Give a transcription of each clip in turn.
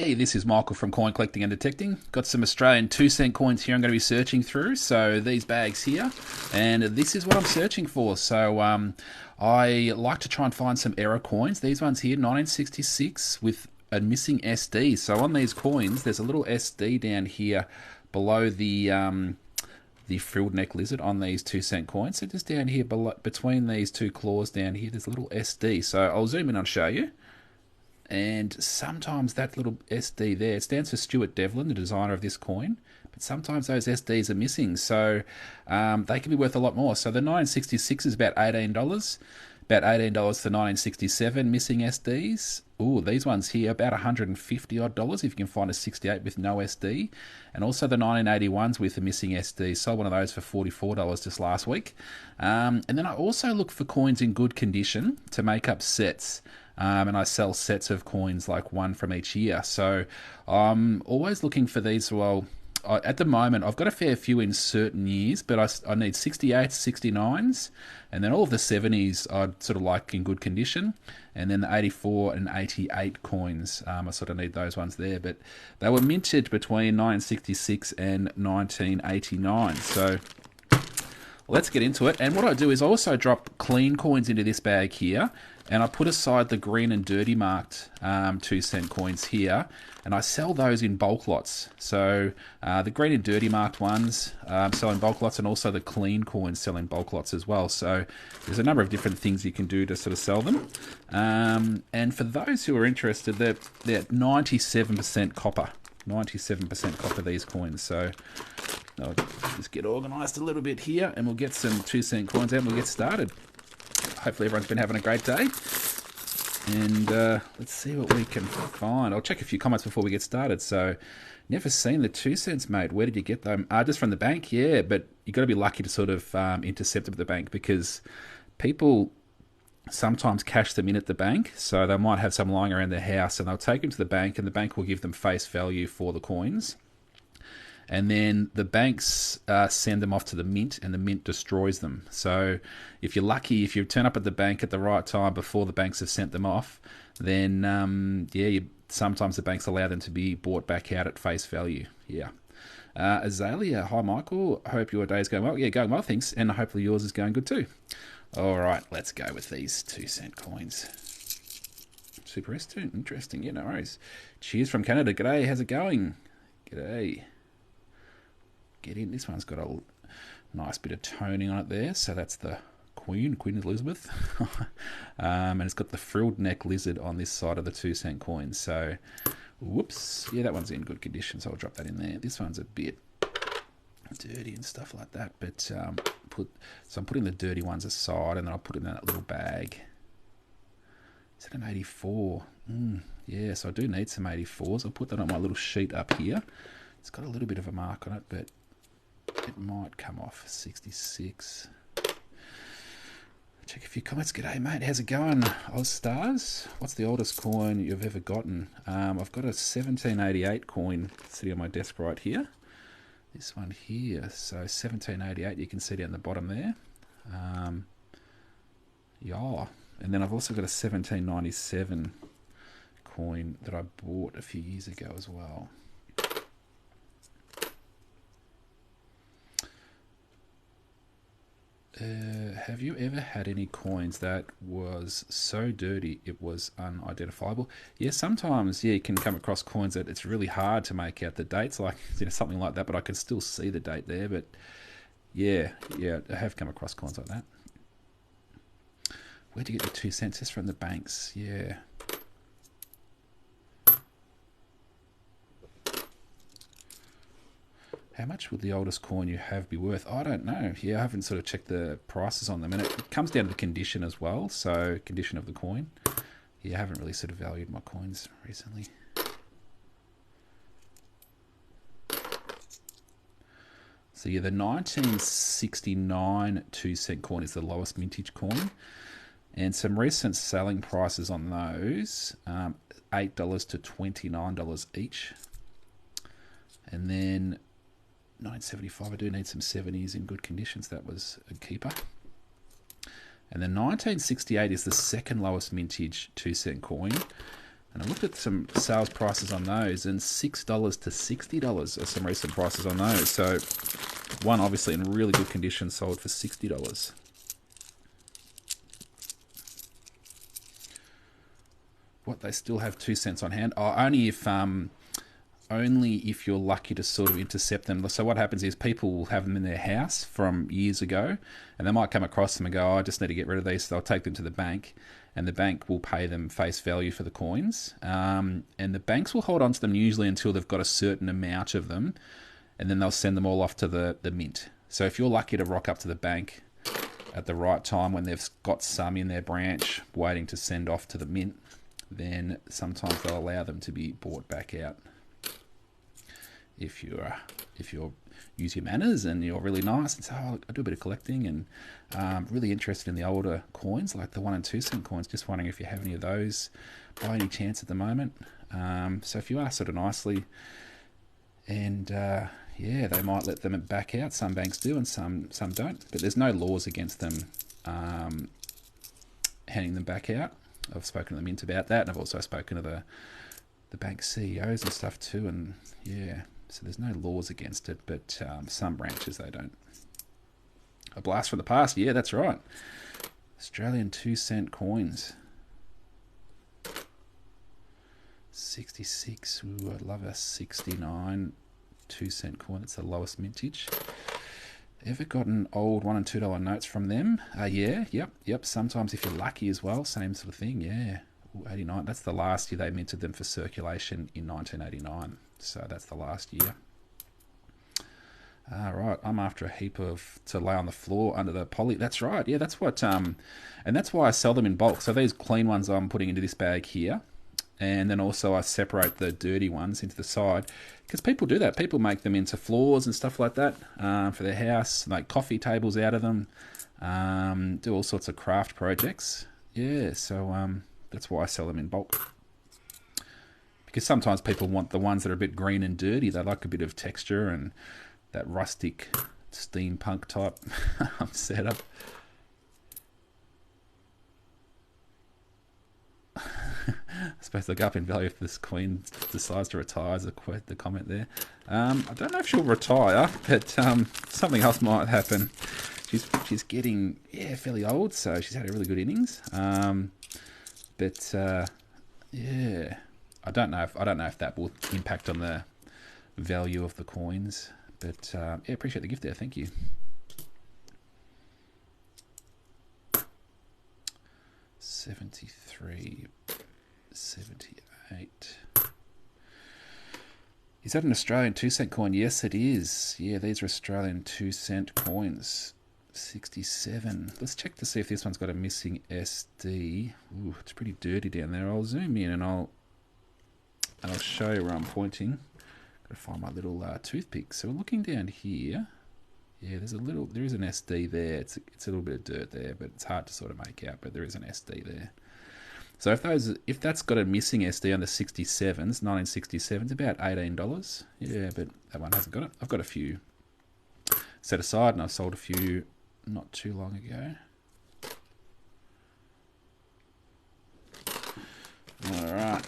Hey, this is Michael from Coin Collecting and Detecting. Got some Australian 2 cent coins here I'm going to be searching through. So these bags here, and this is what I'm searching for. So I like to try and find some error coins. These ones here, 1966 with a missing SD. So on these coins, there's a little SD down here below the frilled neck lizard on these 2 cent coins. So just down here below, between these two claws down here, there's a little SD. So I'll zoom in and show you. And sometimes that little SD there, it stands for Stuart Devlin, the designer of this coin, but sometimes those SDs are missing, so they can be worth a lot more. So the 1966 is about $18, about $18 for 1967 missing SDs. Ooh, these ones here, about $150 odd if you can find a 68 with no SD. And also the 1981s with a missing SD. Sold one of those for $44 just last week. And then I also look for coins in good condition to make up sets. And I sell sets of coins, like one from each year. So I'm always looking for these. Well, at the moment, I've got a fair few in certain years, but I need 68s, 69s, and then all of the 70s I'd sort of like in good condition. And then the 84 and 88 coins, I sort of need those ones there. But they were minted between 1966 and 1989. So let's get into it. And what I do is I also drop clean coins into this bag here, and I put aside the green and dirty marked 2 cent coins here, and I sell those in bulk lots. So the green and dirty marked ones sell in bulk lots, and also the clean coins sell in bulk lots as well. So there's a number of different things you can do to sort of sell them. And for those who are interested, they're 97% copper. 97% copper, these coins. So I'll just get organised a little bit here, and we'll get some 2 cent coins out and we'll get started. Hopefully everyone's been having a great day. And let's see what we can find. I'll check a few comments before we get started. So, never seen the 2 cents, mate. Where did you get them? Just from the bank? Yeah, but you've got to be lucky to sort of intercept them at the bank, because people sometimes cash them in at the bank. So they might have some lying around their house, and they'll take them to the bank, and the bank will give them face value for the coins. And then the banks send them off to the mint, and the mint destroys them. So if you're lucky, if you turn up at the bank at the right time before the banks have sent them off, then sometimes the banks allow them to be bought back out at face value. Yeah. Azalea, hi Michael. Hope your day is going well. Yeah, going well, thanks. And hopefully yours is going good too. All right, let's go with these 2 cent coins. Super S2, interesting. Yeah, no worries. Cheers from Canada. G'day, how's it going? G'day. Get in. This one's got a nice bit of toning on it there. So that's the Queen Elizabeth. And it's got the frilled neck lizard on this side of the 2 cent coin. So, whoops. Yeah, that one's in good condition, so I'll drop that in there. This one's a bit dirty and stuff like that. But so I'm putting the dirty ones aside, and then I'll put it in that little bag. Is it an 84? Yeah, so I do need some 84s. I'll put that on my little sheet up here. It's got a little bit of a mark on it, but it might come off. 66. Check a few comments. G'day, mate. How's it going? Oz Stars. What's the oldest coin you've ever gotten? I've got a 1788 coin sitting on my desk right here. This one here. So 1788, you can see down the bottom there. Yeah. And then I've also got a 1797 coin that I bought a few years ago as well. Have you ever had any coins that was so dirty it was unidentifiable? Yeah, sometimes, yeah, you can come across coins that it's really hard to make out the dates, like something like that, but I can still see the date there. But yeah, I have come across coins like that. Where'd you get the 2 cents? Just from the banks, yeah. How much would the oldest coin you have be worth? I don't know. Yeah, I haven't sort of checked the prices on them. And it comes down to the condition as well. So, condition of the coin. Yeah, I haven't really sort of valued my coins recently. So, yeah, the 1969 2 cent coin is the lowest mintage coin. And some recent selling prices on those, $8 to $29 each. And then 1975, I do need some 70s in good conditions. That was a keeper. And then 1968 is the second lowest mintage 2 cent coin. And I looked at some sales prices on those, and $6 to $60 are some recent prices on those. So one obviously in really good condition sold for $60. What, they still have 2 cents on hand? Oh, only if you're lucky to sort of intercept them. So what happens is people will have them in their house from years ago, and they might come across them and go, oh, I just need to get rid of these. So they'll take them to the bank, and the bank will pay them face value for the coins. And the banks will hold on to them usually until they've got a certain amount of them, and then they'll send them all off to the mint. So if you're lucky to rock up to the bank at the right time when they've got some in their branch waiting to send off to the mint, then sometimes they'll allow them to be bought back out. If you're use your manners and you're really nice and say, oh, I do a bit of collecting and really interested in the older coins like the 1 and 2 cent coins, just wondering if you have any of those by any chance at the moment. So if you ask sort of nicely, and yeah, they might let them back out. Some banks do and some don't, but there's no laws against them handing them back out. I've spoken to the mint about that, and I've also spoken to the bank CEOs and stuff too, and yeah, so there's no laws against it, but some branches they don't. A blast from the past, yeah, that's right. Australian 2 cent coins. 66, ooh, I'd love a 69 2 cent coin. That's the lowest mintage. Ever gotten old $1 and $2 notes from them? Yeah, yep. Sometimes if you're lucky as well, same sort of thing, yeah. Ooh, 89, that's the last year they minted them for circulation in 1989. So that's the last year. Right, I'm after a heap to lay on the floor under the poly. That's right, yeah, that's what, and that's why I sell them in bulk. So these clean ones I'm putting into this bag here. And then also I separate the dirty ones into the side, because people do that. People make them into floors and stuff like that for their house, like coffee tables out of them, do all sorts of craft projects. Yeah, so that's why I sell them in bulk. Because sometimes people want the ones that are a bit green and dirty. They like a bit of texture and that rustic steampunk type setup. I suppose they'll go up in value if this queen decides to retire, is the comment there. I don't know if she'll retire, but something else might happen. She's getting fairly old, so she's had a really good innings. But yeah, I don't know if that will impact on the value of the coins. But yeah, appreciate the gift there. Thank you. $73. 78. Is that an Australian 2 cent coin? Yes, it is. Yeah, these are Australian 2 cent coins. 67. Let's check to see if this one's got a missing SD. Ooh, it's pretty dirty down there. I'll zoom in and I'll show you where I'm pointing. Got to find my little toothpick. So we're looking down here. Yeah, there is an SD there. It's a little bit of dirt there, but it's hard to sort of make out. But there is an SD there. So if that's got a missing SD on the 67s, 1967s, about $18. Yeah, but that one hasn't got it. I've got a few set aside, and I sold a few not too long ago. All right.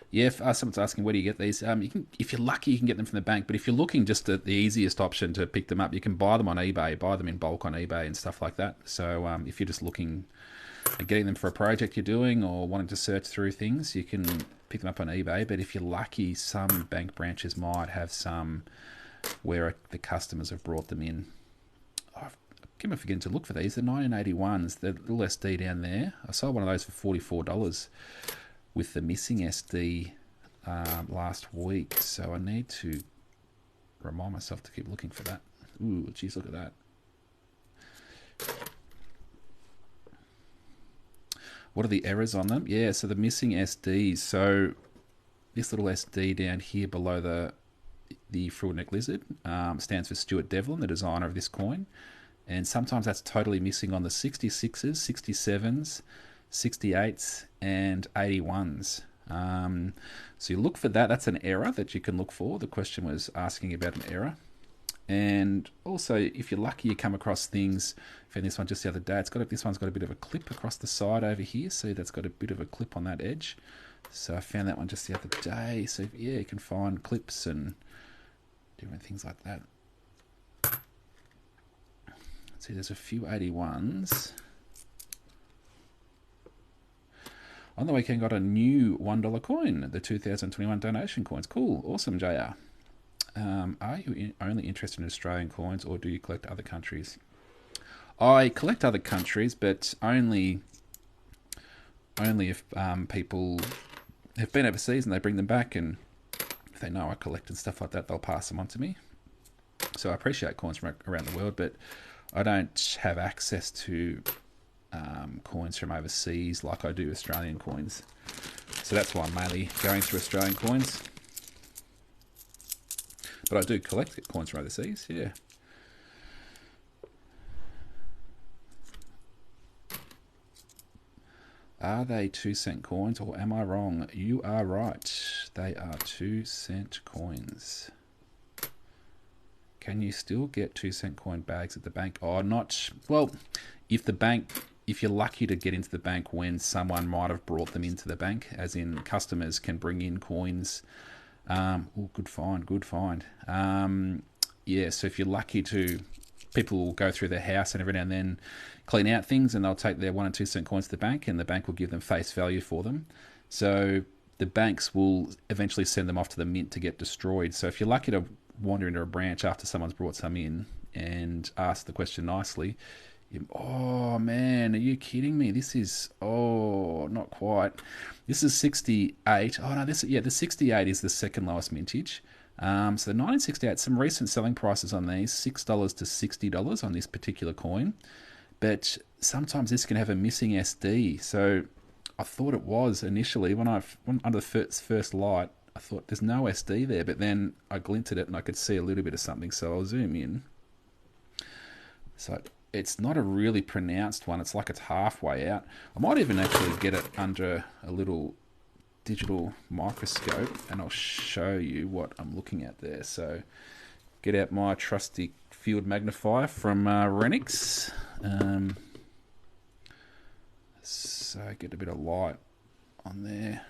Yeah, someone's asking, where do you get these? You can, if you're lucky, you can get them from the bank. But if you're looking just at the easiest option to pick them up, you can buy them on eBay, buy them in bulk on eBay and stuff like that. So if you're just looking at getting them for a project you're doing or wanting to search through things, you can pick them up on eBay. But if you're lucky, some bank branches might have some where the customers have brought them in. I keep on forgetting to look for these. The 1981s, the little SD down there. I sold one of those for $44. With the missing SD last week, so I need to remind myself to keep looking for that. Ooh, geez, look at that. What are the errors on them? Yeah, so the missing SDs. So this little SD down here below the frilled neck lizard stands for Stuart Devlin, the designer of this coin, and sometimes that's totally missing on the 66s, 67s. 68s and 81s. So you look for that. That's an error that you can look for. The question was asking about an error. And also, if you're lucky, you come across things. I found this one just the other day. This one's got a bit of a clip across the side over here. See, that's got a bit of a clip on that edge. So I found that one just the other day. So yeah, you can find clips and different things like that. See, there's a few 81s. On the weekend, got a new $1 coin, the 2021 donation coins. Cool, awesome, JR. Are you only interested in Australian coins, or do you collect other countries? I collect other countries, but only if people have been overseas and they bring them back, and if they know I collect and stuff like that, they'll pass them on to me. So I appreciate coins from around the world, but I don't have access to coins from overseas like I do Australian coins. So that's why I'm mainly going through Australian coins. But I do collect coins from overseas, yeah. Are they 2-cent coins, or am I wrong? You are right. They are 2-cent coins. Can you still get 2-cent coin bags at the bank? Oh, not... Well, if you're lucky to get into the bank when someone might have brought them into the bank, as in customers can bring in coins. Oh, good find. Yeah, so if you're lucky to... People will go through their house and every now and then clean out things, and they'll take their 1 and 2 cent coins to the bank, and the bank will give them face value for them. So the banks will eventually send them off to the mint to get destroyed. So if you're lucky to wander into a branch after someone's brought some in and ask the question nicely, oh man, are you kidding me? This is, oh, not quite. This is 68. Oh no, the 68 is the second lowest mintage. So the 1968, some recent selling prices on these, $6 to $60 on this particular coin. But sometimes this can have a missing SD. So I thought it was initially, when under the first light, I thought there's no SD there, but then I glinted it and I could see a little bit of something, so I'll zoom in. So it's not a really pronounced one. It's like it's halfway out. I might even actually get it under a little digital microscope and I'll show you what I'm looking at there. So get out my trusty field magnifier from Renix. So get a bit of light on there.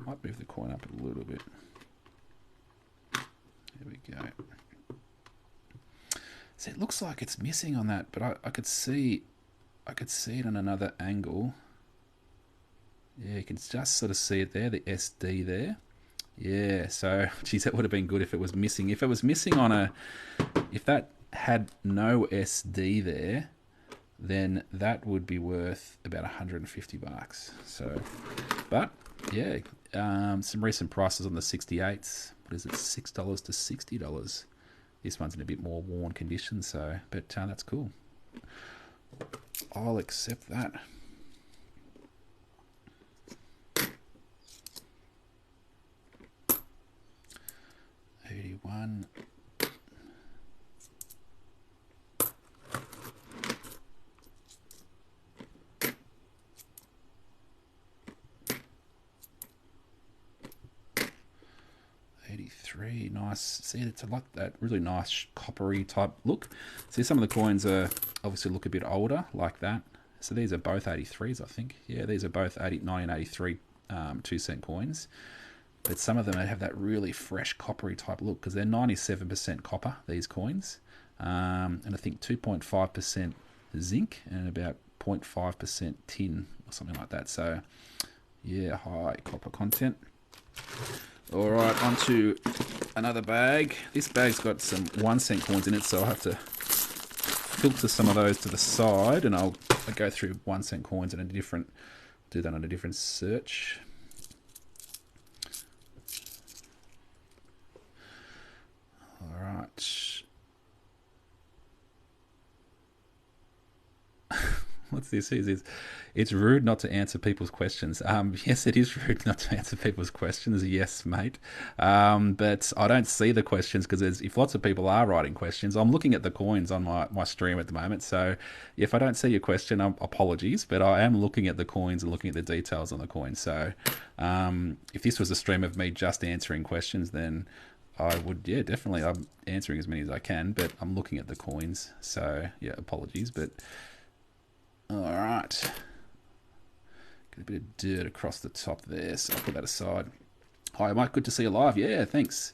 Might move the coin up a little bit. There we go. So it looks like it's missing on that, but I could see it on another angle. Yeah, you can just sort of see it there, the SD there. Yeah, so geez, that would have been good if it was missing. If it was missing on if that had no SD there, then that would be worth about $150. So, but yeah, some recent prices on the 68s. What is it, $6 to $60? This one's in a bit more worn condition, so, but that's cool. I'll accept that. $81. $83. Nice. See, it's a lot that really nice coppery type look. See, some of the coins are obviously look a bit older, like that. So these are both 83s, I think. Yeah, these are both 1983 2-cent coins. But some of them have that really fresh coppery type look because they're 97% copper, these coins. And I think 2.5% zinc and about 0.5% tin or something like that. So, yeah, high copper content. All right, on to another bag. This bag's got some 1-cent coins in it, so I'll have to filter some of those to the side, and I'll go through 1-cent coins in do that on a different search. All right. What's this? It's rude not to answer people's questions. Yes, it is rude not to answer people's questions. Yes, mate. But I don't see the questions because if lots of people are writing questions, I'm looking at the coins on my stream at the moment. So if I don't see your question, apologies. But I am looking at the coins and looking at the details on the coins. So if this was a stream of me just answering questions, then I would, yeah, definitely. I'm answering as many as I can, but I'm looking at the coins. So, yeah, apologies. But, all right. Get a bit of dirt across the top there, so I'll put that aside. Hi, Mike. Good to see you live. Yeah, thanks.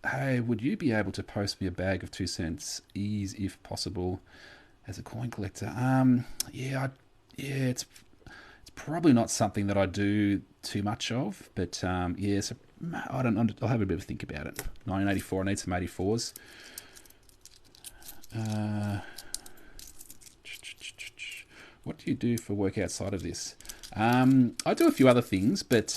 Hey, would you be able to post me a bag of 2 cents ease if possible as a coin collector? Yeah, it's probably not something that I do too much of, but yeah, so I don't. I'll have a bit of a think about it. 1984. I need some 84s. What do you do for work outside of this? I do a few other things, but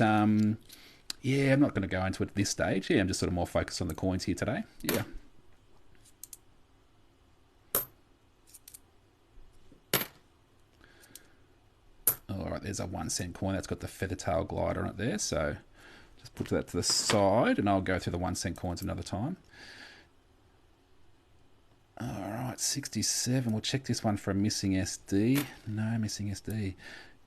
yeah, I'm not going to go into it at this stage. Yeah, I'm just sort of more focused on the coins here today. Yeah. All right, there's a 1 cent coin that's got the feather tail glider on it there. So just put that to the side, and I'll go through the 1 cent coins another time. All right, 67. We'll check this one for a missing SD. No missing SD.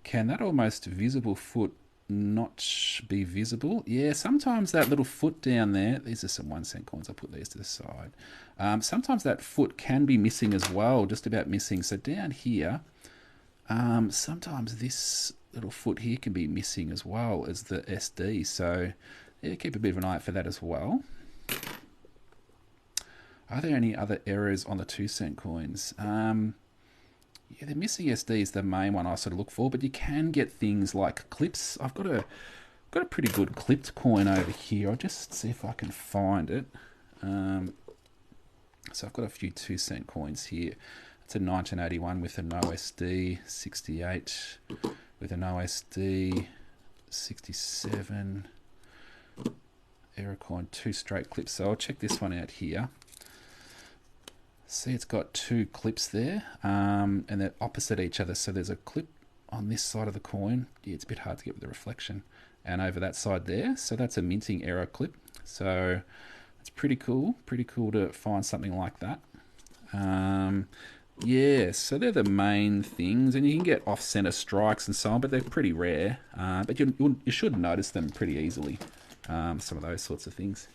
Can that almost visible foot not be visible? Yeah, sometimes that little foot down there, these are some 1 cent coins, I'll put these to the side. Sometimes that foot can be missing as well, just about missing. So down here, sometimes this little foot here can be missing as well as the SD. So yeah, keep a bit of an eye out for that as well. Are there any other errors on the 2 cent coins? Yeah, the missing SD is the main one I sort of look for, but you can get things like clips. I've got a pretty good clipped coin over here. I'll just see if I can find it. So I've got a few 2 cent coins here. It's a 1981 with a no SD, 68 with a no SD, 67 error coin, 2 straight clips. So I'll check this one out here. See, it's got 2 clips there, and they're opposite each other. So there's a clip on this side of the coin. Yeah, it's a bit hard to get with the reflection. And over that side there. So that's a minting error clip. So it's pretty cool. Pretty cool to find something like that. Yeah, so they're the main things. And you can get off-center strikes and so on, but they're pretty rare. But you should notice them pretty easily, some of those sorts of things.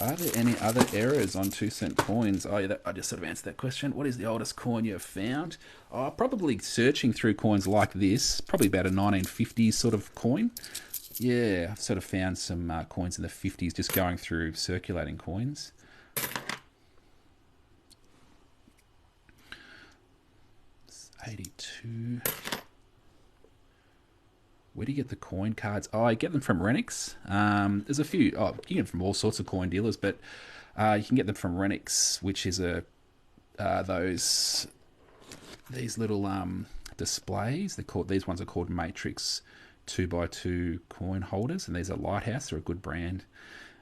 Are there any other errors on 2 cent coins? Oh, yeah, I just sort of answered that question. What is the oldest coin you have found? Oh, probably searching through coins like this, probably about a 1950s sort of coin. Yeah, I've sort of found some coins in the 50s just going through circulating coins. 82. Where do you get the coin cards? Oh, I get them from Renix. There's a few. Oh, you get them from all sorts of coin dealers, but you can get them from Renix, which is these little displays. These ones are called Matrix 2x2 coin holders, and these are Lighthouse. They're a good brand,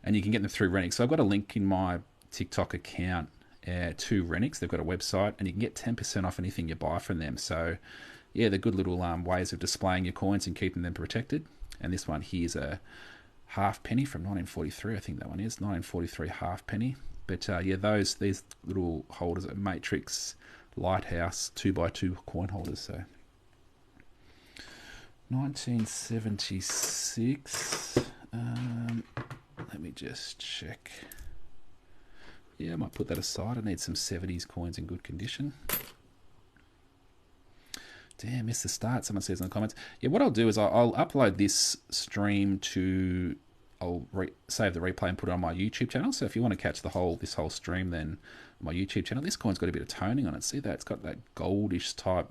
and you can get them through Renix. So I've got a link in my TikTok account to Renix. They've got a website, and you can get 10% off anything you buy from them. So yeah, they're good little ways of displaying your coins and keeping them protected. And this one here is a halfpenny from 1943. I think that one is 1943 halfpenny. But yeah, these little holders are Matrix Lighthouse 2x2 coin holders. So 1976. Let me just check. Yeah, I might put that aside. I need some 70s coins in good condition. Damn, missed the start, someone says in the comments. Yeah, what I'll do is I'll upload this stream to... I'll save the replay and put it on my YouTube channel. So if you want to catch this whole stream, then on my YouTube channel, this coin's got a bit of toning on it. See that? It's got that goldish type.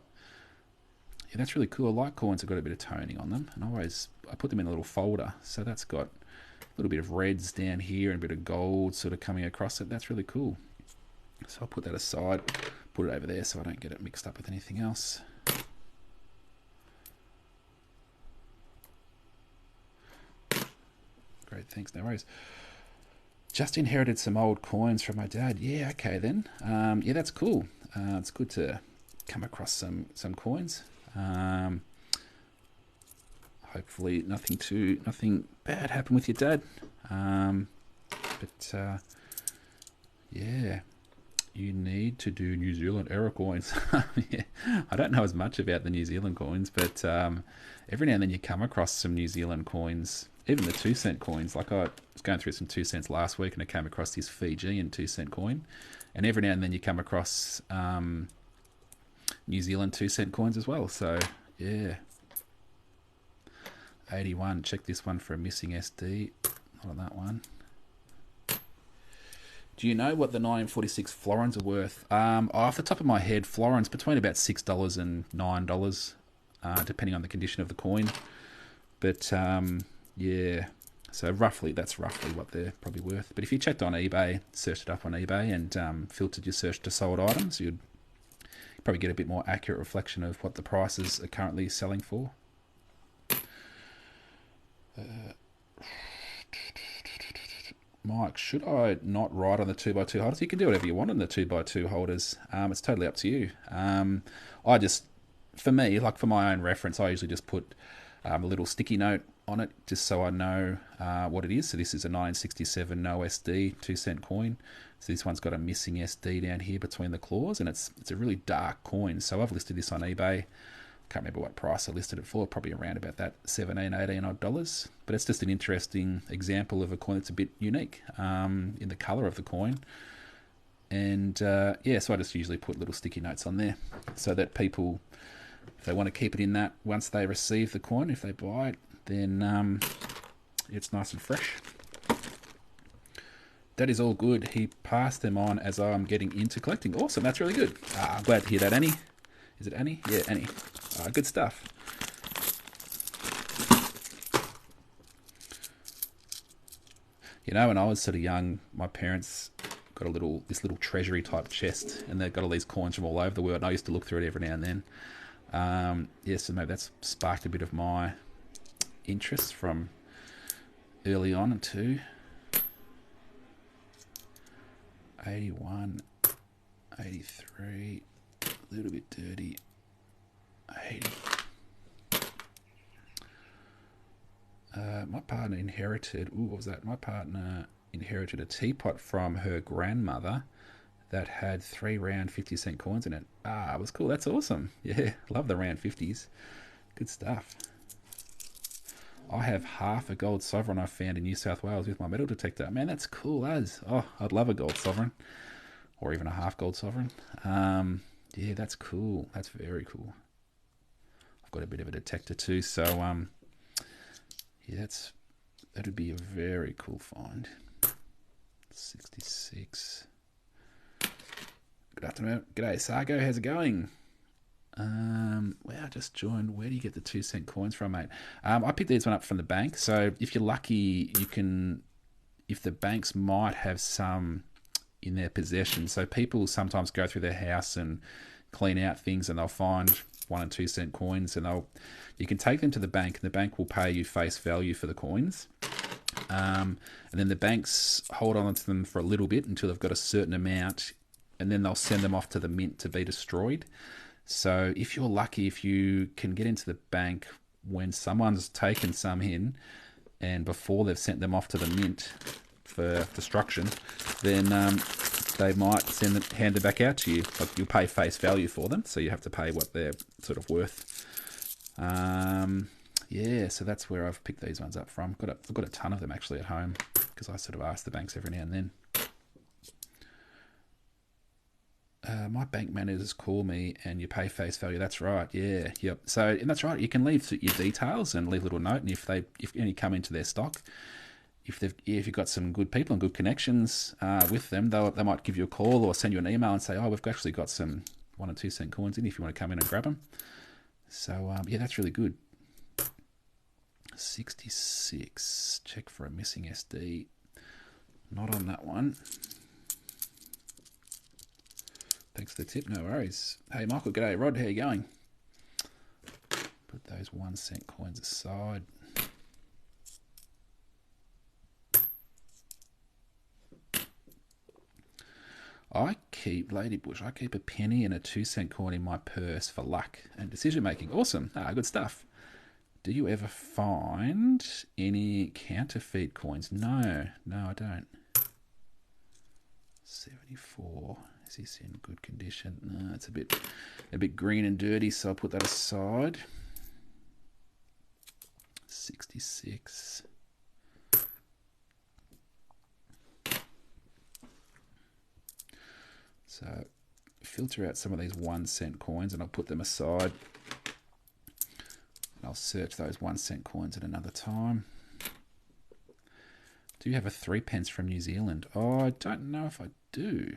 Yeah, that's really cool. I like coins that got a bit of toning on them. And I put them in a little folder. So that's got a little bit of reds down here and a bit of gold sort of coming across it. That's really cool. So I'll put that aside, put it over there so I don't get it mixed up with anything else. Great, thanks, no worries. Just inherited some old coins from my dad. Yeah, okay then. Yeah, that's cool. It's good to come across some coins. Hopefully nothing bad happened with your dad. Yeah, You need to do New Zealand error coins. Yeah, I don't know as much about the New Zealand coins, but every now and then you come across some New Zealand coins, even the 2 cent coins. Like I was going through some 2 cents last week and I came across this Fijian 2 cent coin. And every now and then you come across New Zealand 2 cent coins as well. So, yeah. 81. Check this one for a missing SD. Not on that one. Do you know what the 1946 florins are worth? Off the top of my head, florins between about $6 and $9, depending on the condition of the coin. But yeah, so that's roughly what they're probably worth. But if you checked on eBay, searched it up on eBay, and filtered your search to sold items, you'd probably get a bit more accurate reflection of what the prices are currently selling for. Mike, should I not write on the 2x2 holders? You can do whatever you want on the 2x2 holders. It's totally up to you. For me, like for my own reference, I usually just put a little sticky note on it just so I know what it is. So this is a 1967 no SD 2 cent coin. So this one's got a missing SD down here between the claws, and it's a really dark coin. So I've listed this on eBay. Can't remember what price I listed it for, probably around about that $17-18 odd. But it's just an interesting example of a coin that's a bit unique in the colour of the coin. And yeah, so I just usually put little sticky notes on there so that people, if they want to keep it in that, once they receive the coin, if they buy it, then it's nice and fresh. That is all good. He passed them on as I'm getting into collecting. Awesome, that's really good. I'm glad to hear that, Annie. Is it Annie? Yeah, Annie. Good stuff. You know, when I was sort of young, my parents got this little treasury type chest, and they've got all these coins from all over the world. And I used to look through it every now and then. So maybe that's sparked a bit of my interest from early on too. 81, 83, a little bit dirty. 80. My partner inherited. What was that? My partner inherited a teapot from her grandmother that had 3 round 50-cent coins in it. It was cool. That's awesome. Yeah, love the round 50s. Good stuff. I have half a gold sovereign I found in New South Wales with my metal detector. Man, that's cool as. Oh, I'd love a gold sovereign, or even a half gold sovereign. Yeah, that's cool. That's very cool. I've got a bit of a detector too, so yeah, that would be a very cool find. 66. Good afternoon. G'day, Sargo. How's it going? Wow, I just joined. Where do you get the 2 cent coins from, mate? I picked these one up from the bank. So if you're lucky, you can. If the banks might have some in their possession, so people sometimes go through their house and clean out things, and they'll find 1 and 2 cent coins, and you can take them to the bank, and the bank will pay you face value for the coins. And then the banks hold on to them for a little bit until they've got a certain amount, and then they'll send them off to the mint to be destroyed. So if you're lucky, if you can get into the bank when someone's taken some in, and before they've sent them off to the mint for destruction, then they might hand it back out to you. Like, you'll pay face value for them, so you have to pay what they're sort of worth. Yeah, so that's where I've picked these ones up from. I've got a ton of them actually at home, because I sort of ask the banks every now and then. My bank managers call me and you pay face value. That's right. Yeah. Yep. So, and that's right. You can leave your details and leave a little note. And if any come into their stock, if you've got some good people and good connections with them, they might give you a call or send you an email and say, "Oh, we've actually got some 1 and 2 cent coins in if you want to come in and grab them." So yeah, that's really good. 66. Check for a missing SD. Not on that one. Thanks for the tip, no worries. Hey Michael, g'day. Rod, how you going? Put those 1 cent coins aside. I keep a penny and a 2 cent coin in my purse for luck and decision making. Awesome. Good stuff. Do you ever find any counterfeit coins? No, I don't. 74. Is this in good condition? No, it's a bit green and dirty, so I'll put that aside. 66. So filter out some of these 1 cent coins and I'll put them aside. And I'll search those 1 cent coins at another time. Do you have a 3 pence from New Zealand? Oh, I don't know if I do.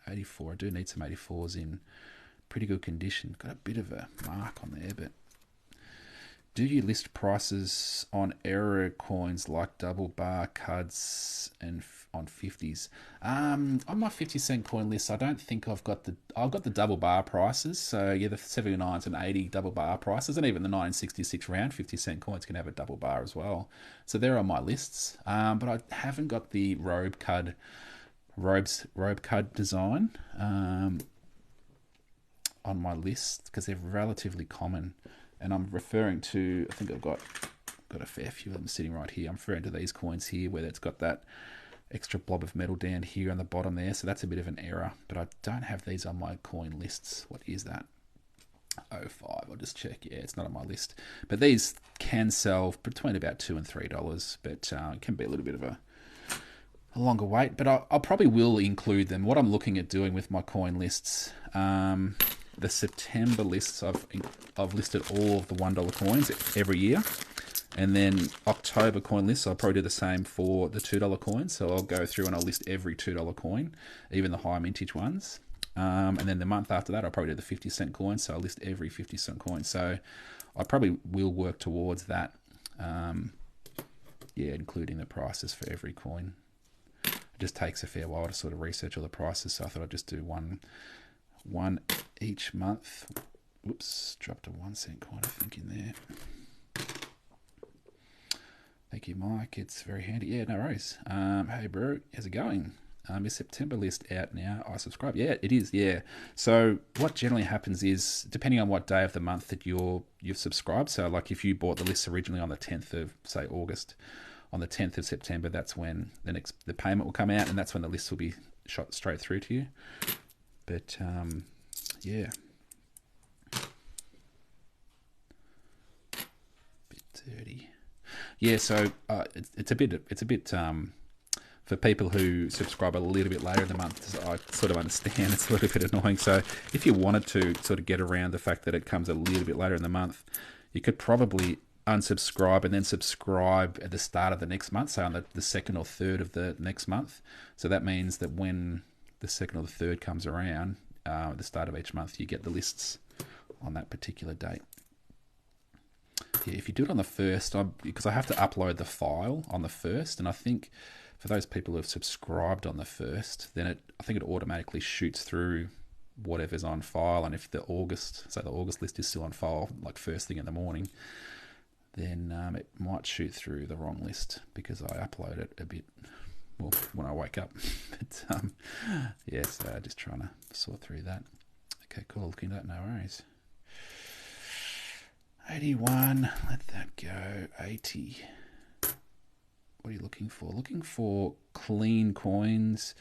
84. I do need some 84s in pretty good condition. Got a bit of a mark on there, but do you list prices on error coins like double bar, cuds, and on 50s? On my 50-cent coin list, I don't think I've got the double bar prices. So yeah, the 79s and 80 double bar prices, and even the 1966 round 50-cent coins can have a double bar as well. So they're on my lists. But I haven't got the robe cud design on my list because they're relatively common. And I'm referring to, I think I've got a fair few of them sitting right here. I'm referring to these coins here where it's got that extra blob of metal down here on the bottom there. So that's a bit of an error, but I don't have these on my coin lists. What is that? 05. I'll just check. Yeah, it's not on my list. But these can sell between about $2 and $3, but it can be a little bit of a longer wait. But I probably will include them. What I'm looking at doing with my coin lists, the September lists, I've listed all of the $1 coins every year. And then October coin lists, I'll probably do the same for the $2 coins. So I'll go through and I'll list every $2 coin, even the high mintage ones. And then the month after that, I'll probably do the 50-cent coin. So I'll list every 50-cent coin. So I probably will work towards that. Yeah, including the prices for every coin. It just takes a fair while to sort of research all the prices. So I thought I'd just do one each month. Whoops, dropped a 1 cent coin, I think, in there. Thank you, Mike. It's very handy. Yeah, no worries. Hey, bro, how's it going? Is September list out now? I subscribe. Yeah, it is. Yeah. So what generally happens is, depending on what day of the month that you've subscribed. So, like if you bought the list originally on the 10th of, say, August, on the 10th of September, that's when the payment will come out, and that's when the list will be shot straight through to you. But yeah, bit dirty. Yeah, so it's a bit for people who subscribe a little bit later in the month. I sort of understand it's a little bit annoying. So if you wanted to sort of get around the fact that it comes a little bit later in the month, you could probably unsubscribe and then subscribe at the start of the next month, so on the second or third of the next month. So that means that when the second or the third comes around, at the start of each month, you get the lists on that particular date. Yeah, if you do it on the first, because I have to upload the file on the first, and I think for those people who have subscribed on the first, then I think it automatically shoots through whatever's on file. And if the August list is still on file, like first thing in the morning, then it might shoot through the wrong list because I upload it a bit, well, when I wake up. But yeah, so just trying to sort through that. Okay, cool. Looking at that, no worries. 81, let that go. 80. What are you looking for? Looking for clean coins,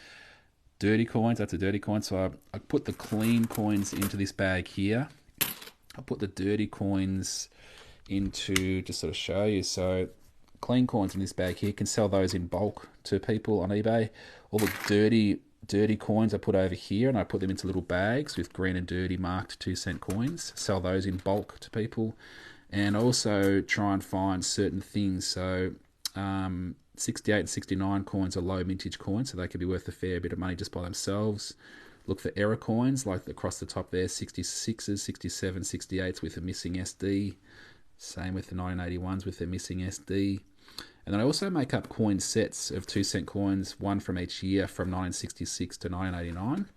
dirty coins. That's a dirty coin. So I put the clean coins into this bag here. I put the dirty coins into, just sort of show you. So clean coins in this bag here, can sell those in bulk to people on eBay. All the dirty coins I put over here, and I put them into little bags with green and dirty marked 2 cent coins. Sell those in bulk to people. And I also try and find certain things. So 68 and 69 coins are low mintage coins, so they could be worth a fair bit of money just by themselves. Look for error coins, like across the top there, 66s, 67, 68s with a missing SD. Same with the 1981s with their missing SD. And then I also make up coin sets of 2 cent coins, one from each year from 1966 to 1989.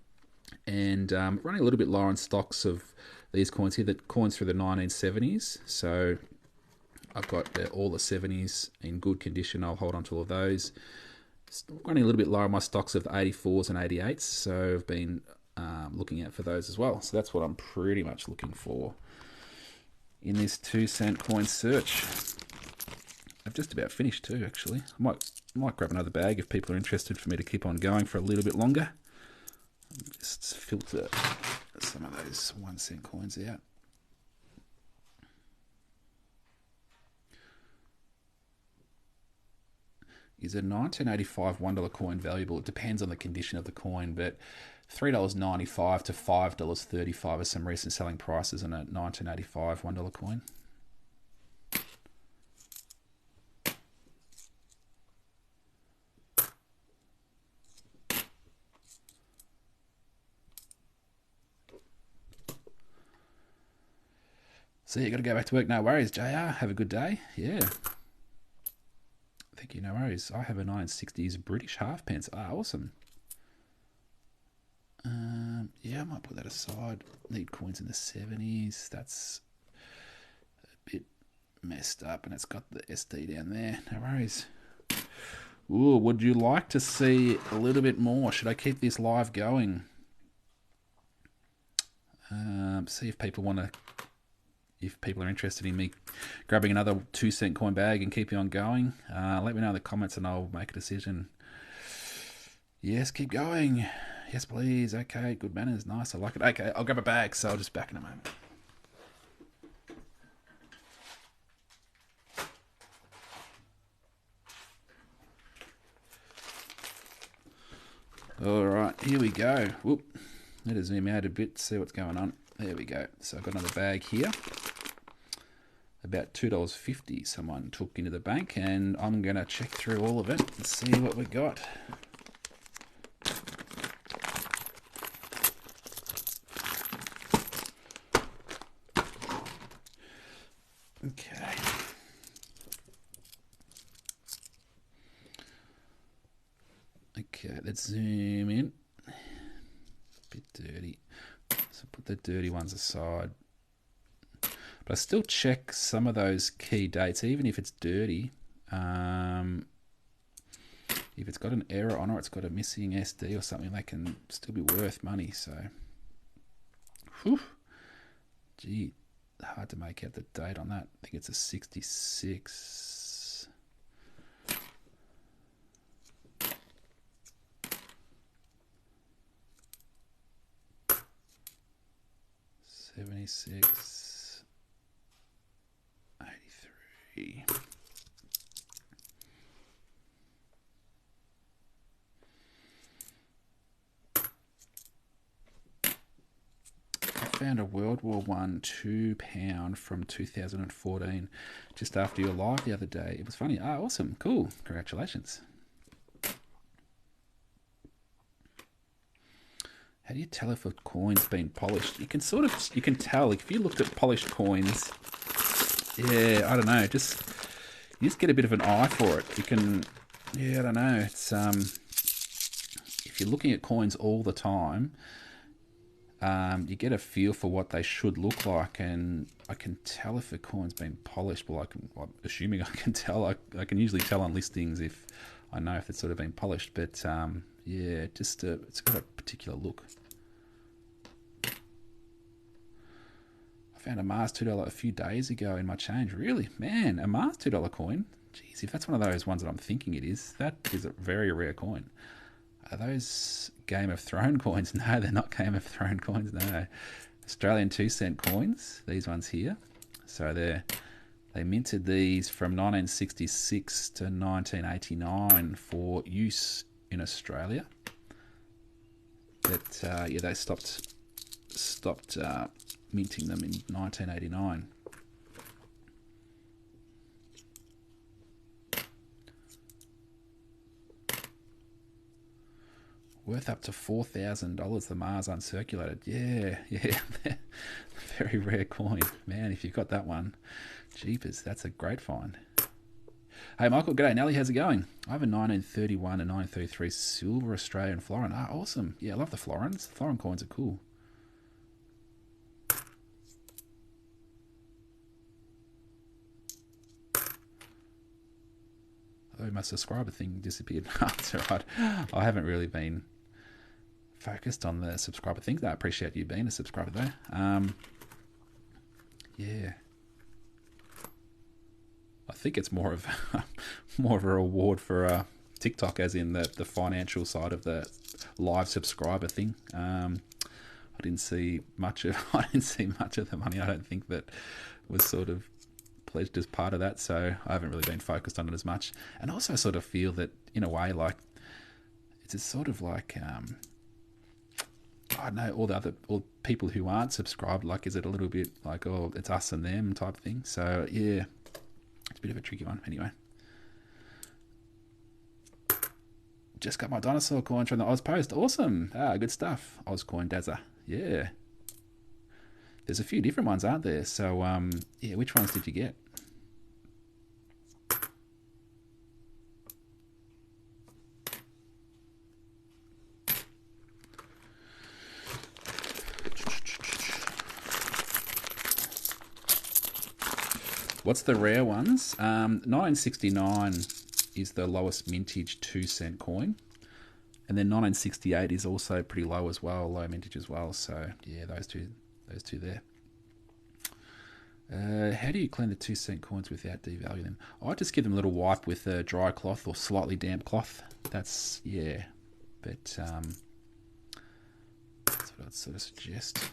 And running a little bit lower on stocks of these coins here, the coins through the 1970s. So I've got all the 70s in good condition. I'll hold on to all of those. Still running a little bit lower on my stocks of the 84s and 88s. So I've been looking out for those as well. So that's what I'm pretty much looking for in this 2 cent coin search. I've just about finished too, actually. I might grab another bag if people are interested for me to keep on going for a little bit longer. Just filter some of those 1 cent coins out. Is a 1985 $1 coin valuable? It depends on the condition of the coin, but $3.95 to $5.35 are some recent selling prices on a 1985 $1 coin. So you got to go back to work. No worries, JR. Have a good day. Yeah. Thank you. No worries. I have a 1960s British halfpence. Ah, awesome. Yeah, I might put that aside. Need coins in the 70s. That's a bit messed up, and it's got the SD down there. No worries. Ooh, would you like to see a little bit more? Should I keep this live going? See if people want to. If people are interested in me grabbing another 2 cent coin bag and keeping on going, let me know in the comments and I'll make a decision. Yes, keep going. Yes, please. Okay, good manners. Nice, I like it. Okay, I'll grab a bag, so I'll just back in a moment. All right, here we go. Whoop. Let us zoom out a bit, see what's going on. There we go. So I've got another bag here. About $2.50 someone took into the bank, and I'm going to check through all of it and see what we got. Okay. Okay, let's zoom in. Bit dirty. So put the dirty ones aside. But I still check some of those key dates, even if it's dirty. If it's got an error on it, it's got a missing SD or something, they can still be worth money. So, whew. Gee, hard to make out the date on that. I think it's a 66. 76. 83. Found a World War I £2 from 2014 just after your live the other day. It was funny. Ah, awesome. Cool. Congratulations. How do you tell if a coin's been polished? You can you can tell if you looked at polished coins. Yeah, I don't know. You just get a bit of an eye for it. You can, yeah, I don't know. It's if you're looking at coins all the time, you get a feel for what they should look like, and I can tell if a coin's been polished. Well, I'm assuming I can tell. I can usually tell on listings if I know if it's sort of been polished. But yeah, it's got a particular look. I found a Mars $2 a few days ago in my change. Really, man, a Mars $2 coin. Jeez, if that's one of those ones that I'm thinking it is, that is a very rare coin. Are those Game of Thrones coins? No, they're not Game of Thrones coins. No, Australian 2 cent coins. These ones here. So they minted these from 1966 to 1989 for use in Australia. But yeah, they stopped minting them in 1989. Worth up to $4,000, the Mars uncirculated. Yeah. Very rare coin. Man, if you've got that one, jeepers, that's a great find. Hey, Michael, g'day. Nelly, how's it going? I have a 1931 and 1933 silver Australian florin. Ah, awesome. Yeah, I love the florins. Florin coins are cool. Oh, my subscriber thing disappeared. That's all right. I haven't really been focused on the subscriber thing. I appreciate you being a subscriber though. Yeah, I think it's more of a reward for TikTok, as in the financial side of the live subscriber thing. I didn't see much of the money. I don't think that was sort of pledged as part of that, so I haven't really been focused on it as much. And also, I sort of feel that in a way, like it's a sort of like I don't know, all people who aren't subscribed. Like, is it a little bit like, oh, it's us and them type thing? So yeah, it's a bit of a tricky one. Anyway, just got my dinosaur coin from the Oz Post. Awesome. Good stuff. Oz Coin Dazza. Yeah. There's a few different ones, aren't there? So, yeah, which ones did you get? What's the rare ones? 1969 is the lowest mintage 2-cent coin. And then 1968 is also pretty low as well, low mintage as well. So yeah, those two there. How do you clean the 2-cent coins without devaluing them? I just give them a little wipe with a dry cloth or slightly damp cloth. That's, yeah, but that's what I'd sort of suggest.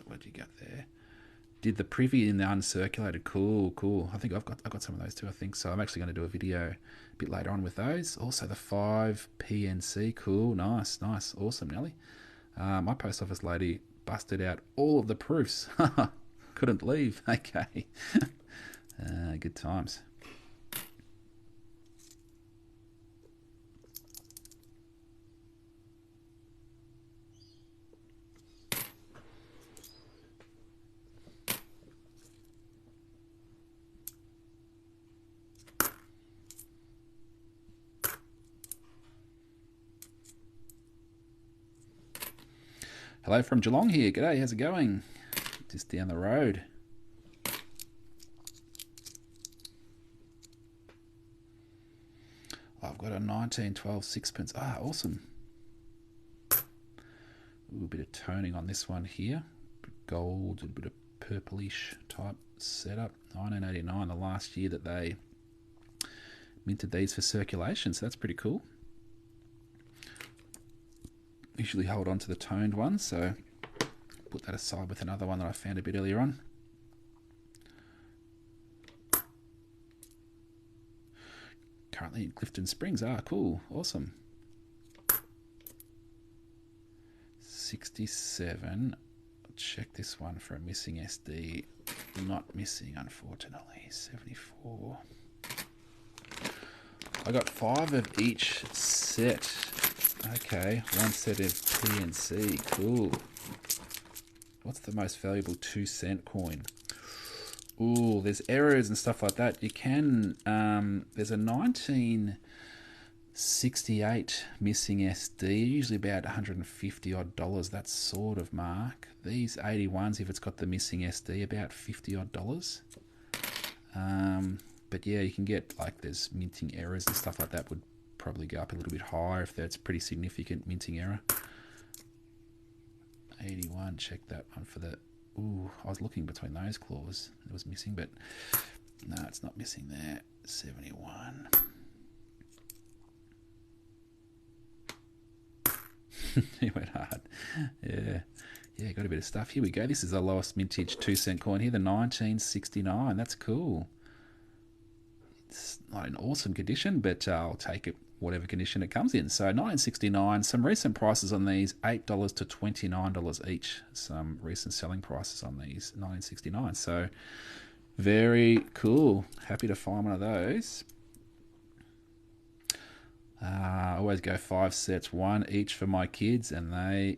What did you get there? Did the privy in the uncirculated. Cool. I think I've got some of those too, I think. So I'm actually going to do a video a bit later on with those. Also the 5 PNC. Cool. Nice. Awesome, Nelly. My post office lady busted out all of the proofs. Couldn't leave. Okay. Good times. Hello from Geelong here. G'day, how's it going? Just down the road. I've got a 1912 sixpence. Awesome. Ooh, a bit of toning on this one here. Gold, a bit of purplish type setup. 1989, the last year that they minted these for circulation, so that's pretty cool. Usually hold on to the toned one, so put that aside with another one that I found a bit earlier on. Currently in Clifton Springs. Cool, awesome. 67. I'll check this one for a missing SD. Not missing, unfortunately. 74. I got 5 of each set. Okay, 1 set of PNC. Cool. What's the most valuable 2-cent coin? Ooh, there's errors and stuff like that. You can, there's a 1968 missing SD, usually about $150 odd, that sort of mark. These 81s, if it's got the missing SD, about $50 odd. But yeah, you can get, like, there's minting errors and stuff like that would probably go up a little bit higher if that's pretty significant minting error. 81, check that one for the... Ooh, I was looking between those claws. It was missing, but no, it's not missing there. 71. He went hard. Yeah, got a bit of stuff. Here we go. This is the lowest mintage 2-cent coin here, the 1969. That's cool. It's not in awesome condition, but I'll take it whatever condition it comes in. So 1969, some recent prices on these, $8 to $29 each. Some recent selling prices on these, 1969. So very cool. Happy to find one of those. I always go 5 sets, 1 each for my kids, and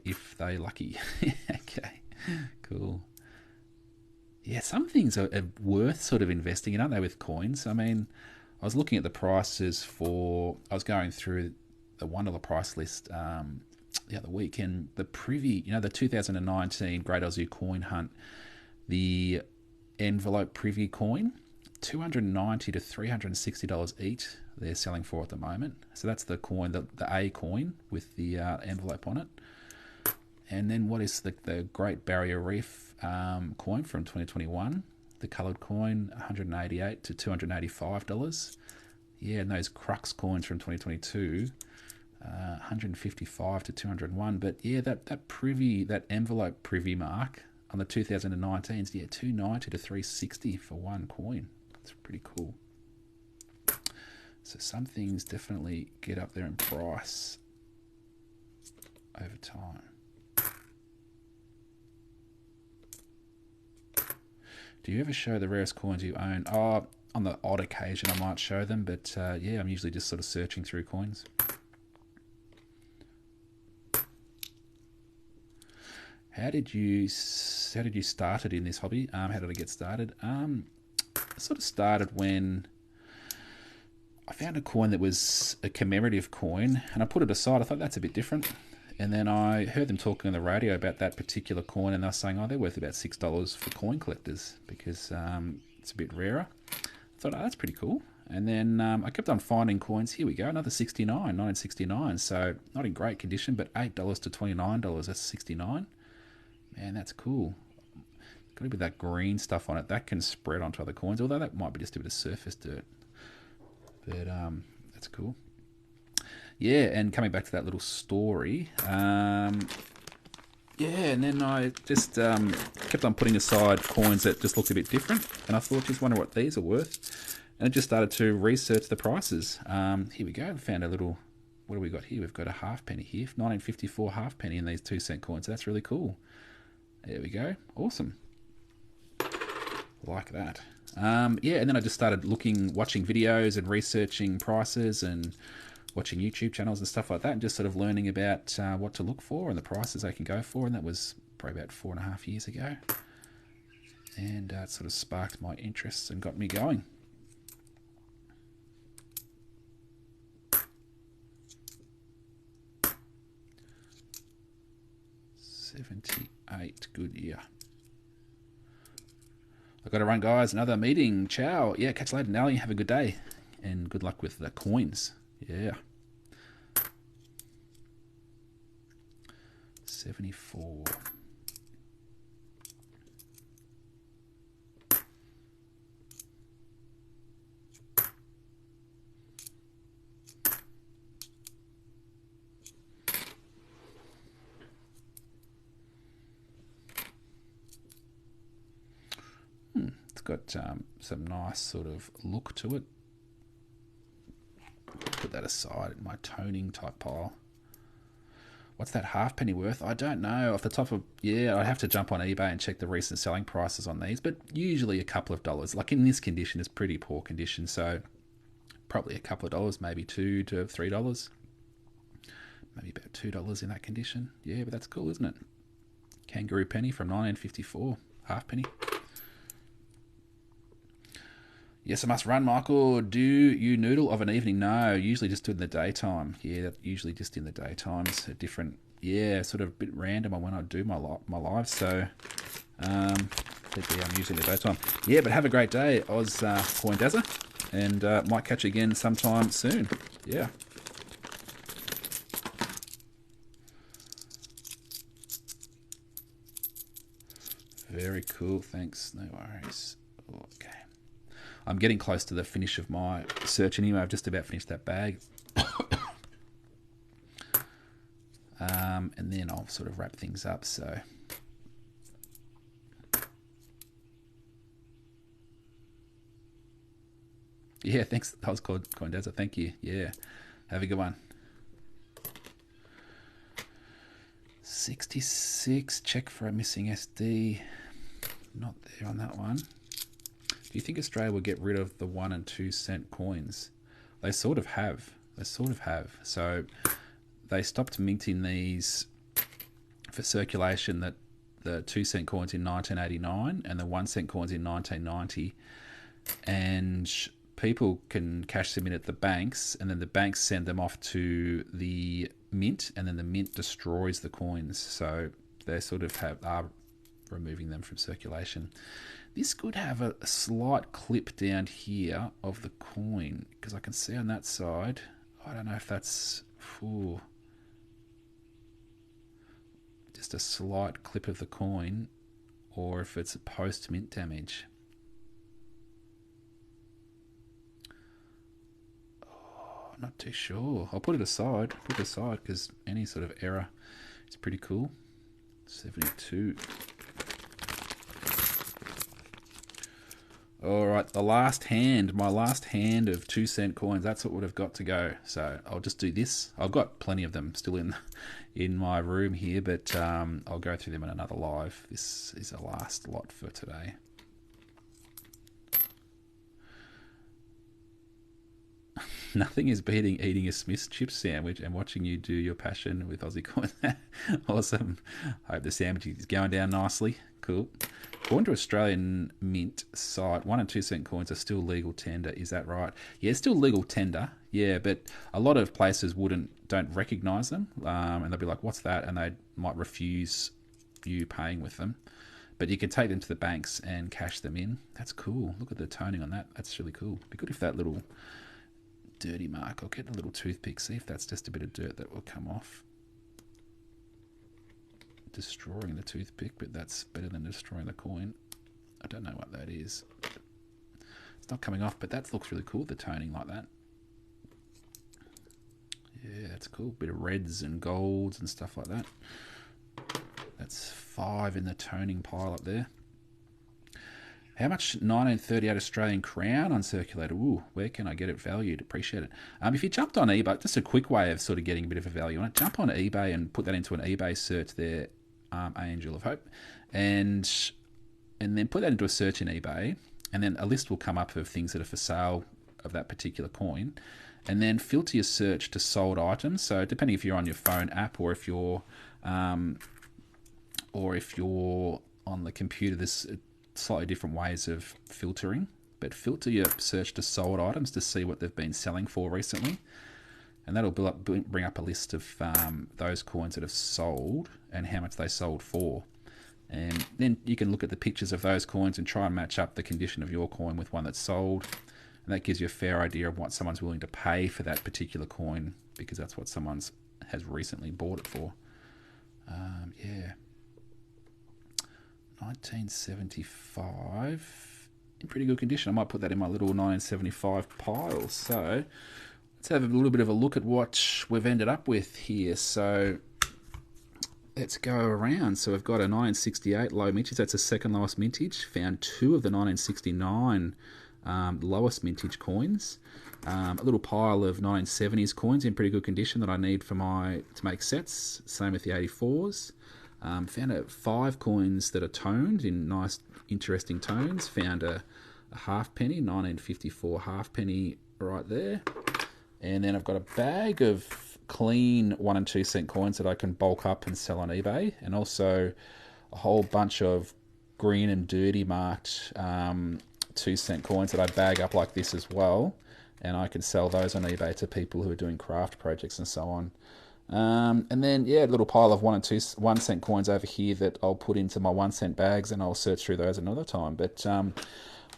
if they lucky. Okay, cool. Yeah, some things are worth sort of investing in, aren't they, with coins? I mean, I was looking at the prices I was going through the $1 price list the other week, and the privy, the 2019 Great Aussie Coin Hunt, the envelope privy coin, $290 to $360 each they're selling for at the moment. So that's the coin, the A coin with the envelope on it. And then what is the Great Barrier Reef coin from 2021? The coloured coin, $188 to $285. Yeah, and those Crux coins from 2022, 155 to 201. But yeah, that privy, that envelope privy mark on the 2019s, yeah, 290 to 360 for one coin. That's pretty cool. So some things definitely get up there in price over time. Do you ever show the rarest coins you own? Oh, on the odd occasion I might show them, but yeah, I'm usually just sort of searching through coins. How did you start it in this hobby? How did I get started? I sort of started when I found a coin that was a commemorative coin, and I put it aside. I thought that's a bit different. And then I heard them talking on the radio about that particular coin, and they were saying, oh, they're worth about $6 for coin collectors because it's a bit rarer. I thought, oh, that's pretty cool. And then I kept on finding coins. Here we go, another 1969. So not in great condition, but $8 to $29. That's 69. Man, that's cool. Got a bit of that green stuff on it. That can spread onto other coins, although that might be just a bit of surface dirt. But that's cool. Yeah, and coming back to that little story, yeah, and then I just kept on putting aside coins that just looked a bit different, and I thought, just wonder what these are worth, and I just started to research the prices. Here we go. I found a little. What do we got here? We've got a halfpenny here, 1954 halfpenny in these 2-cent coins. That's really cool. There we go. Awesome. Like that. Yeah, and then I just started watching videos and researching prices and watching YouTube channels and stuff like that, and just sort of learning about what to look for and the prices they can go for. And that was probably about 4.5 years ago. And it sort of sparked my interests and got me going. '78, good year. I've got to run, guys. Another meeting. Ciao. Yeah, catch you later, Nelly. Have a good day. And good luck with the coins. Yeah. 74. It's got some nice sort of look to it. Put that aside in my toning type pile. What's that halfpenny worth? I don't know. Off the top of... Yeah, I'd have to jump on eBay and check the recent selling prices on these, but usually a couple of dollars. Like in this condition, it's pretty poor condition, so probably a couple of dollars, maybe $2 to $3. Maybe about $2 in that condition. Yeah, but that's cool, isn't it? Kangaroo penny from 1954. Halfpenny. Yes, I must run, Michael. Do you noodle of an evening? No, usually just do it in the daytime. Yeah, that usually just in the daytimes. A different, yeah, sort of a bit random on when I do my live. So, but yeah, I'm usually in the daytime. Yeah, but have a great day, Oz Poindazza, and might catch you again sometime soon. Yeah. Very cool. Thanks. No worries. Okay. I'm getting close to the finish of my search anyway. I've just about finished that bag. And then I'll sort of wrap things up. So, yeah, thanks. That was called Coindazza. Thank you. Yeah, have a good one. 66. Check for a missing SD. Not there on that one. Do you think Australia will get rid of the 1 and 2 cent coins? They sort of have. So they stopped minting these for circulation, that the 2 cent coins in 1989 and the 1 cent coins in 1990. And people can cash them in at the banks, and then the banks send them off to the mint, and then the mint destroys the coins. So they sort of are removing them from circulation. This could have a slight clip down here of the coin, because I can see on that side, I don't know if that's just a slight clip of the coin or if it's a post-mint damage. Not too sure. I'll put it aside. Put it aside because any sort of error is pretty cool. 72. All right, the last hand, my last hand of 2-cent coins. That's what would have got to go. So I'll just do this. I've got plenty of them still in my room here, but I'll go through them in another live. This is the last lot for today. Nothing is beating eating a Smith's chip sandwich and watching you do your passion with Aussie coins. Awesome. I hope the sandwich is going down nicely. Cool. According to Australian Mint site, 1 and 2 cent coins are still legal tender. Is that right? Yeah, it's still legal tender. Yeah, but a lot of places don't recognise them, and they'll be like, "What's that?" And they might refuse you paying with them. But you can take them to the banks and cash them in. That's cool. Look at the toning on that. That's really cool. It'd be good if that little dirty mark. I'll get a little toothpick. See if that's just a bit of dirt that will come off. Destroying the toothpick, but that's better than destroying the coin. I don't know what that is. It's not coming off, but that looks really cool, the toning like that. Yeah, that's cool. Bit of reds and golds and stuff like that. That's 5 in the toning pile up there. How much 1938 Australian crown uncirculated? Ooh, where can I get it valued? Appreciate it. If you jumped on eBay, just a quick way of sort of getting a bit of a value on it, jump on eBay and put that into an eBay search there, Angel of Hope, and then put that into a search in eBay, and then a list will come up of things that are for sale of that particular coin, and then filter your search to sold items. So depending if you're on your phone app or if you're on the computer, there's slightly different ways of filtering, but filter your search to sold items to see what they've been selling for recently, and that'll bring up a list of those coins that have sold and how much they sold for. And then you can look at the pictures of those coins and try and match up the condition of your coin with one that's sold, and that gives you a fair idea of what someone's willing to pay for that particular coin, because that's what someone's has recently bought it for. Yeah, 1975 in pretty good condition. I might put that in my little 1975 pile. So let's have a little bit of a look at what we've ended up with here. So let's go around. So we've got a 1968 low mintage. That's the second lowest mintage. Found 2 of the 1969 lowest mintage coins. A little pile of 1970s coins in pretty good condition that I need for to make sets. Same with the 84s. Found 5 coins that are toned in nice, interesting tones. Found a halfpenny, 1954 halfpenny right there. And then I've got a bag of clean 1 and 2 cent coins that I can bulk up and sell on eBay. And also a whole bunch of green and dirty marked 2 cent coins that I bag up like this as well. And I can sell those on eBay to people who are doing craft projects and so on. And then, yeah, a little pile of 1 and 2 1 cent coins over here that I'll put into my 1 cent bags, and I'll search through those another time. But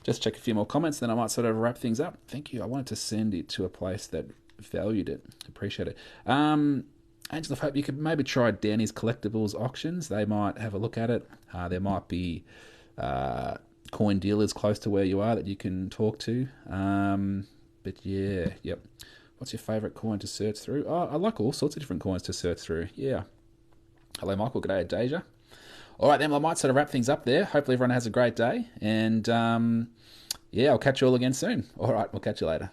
just check a few more comments, then I might sort of wrap things up. Thank you. I wanted to send it to a place that valued it. Appreciate it. Angel of Hope, you could maybe try Danny's Collectibles auctions. They might have a look at it. There might be coin dealers close to where you are that you can talk to. But yeah, yep. What's your favourite coin to search through? Oh, I like all sorts of different coins to search through. Yeah. Hello, Michael. G'day, Deja. All right, then. Well, I might sort of wrap things up there. Hopefully everyone has a great day. And, yeah, I'll catch you all again soon. All right, we'll catch you later.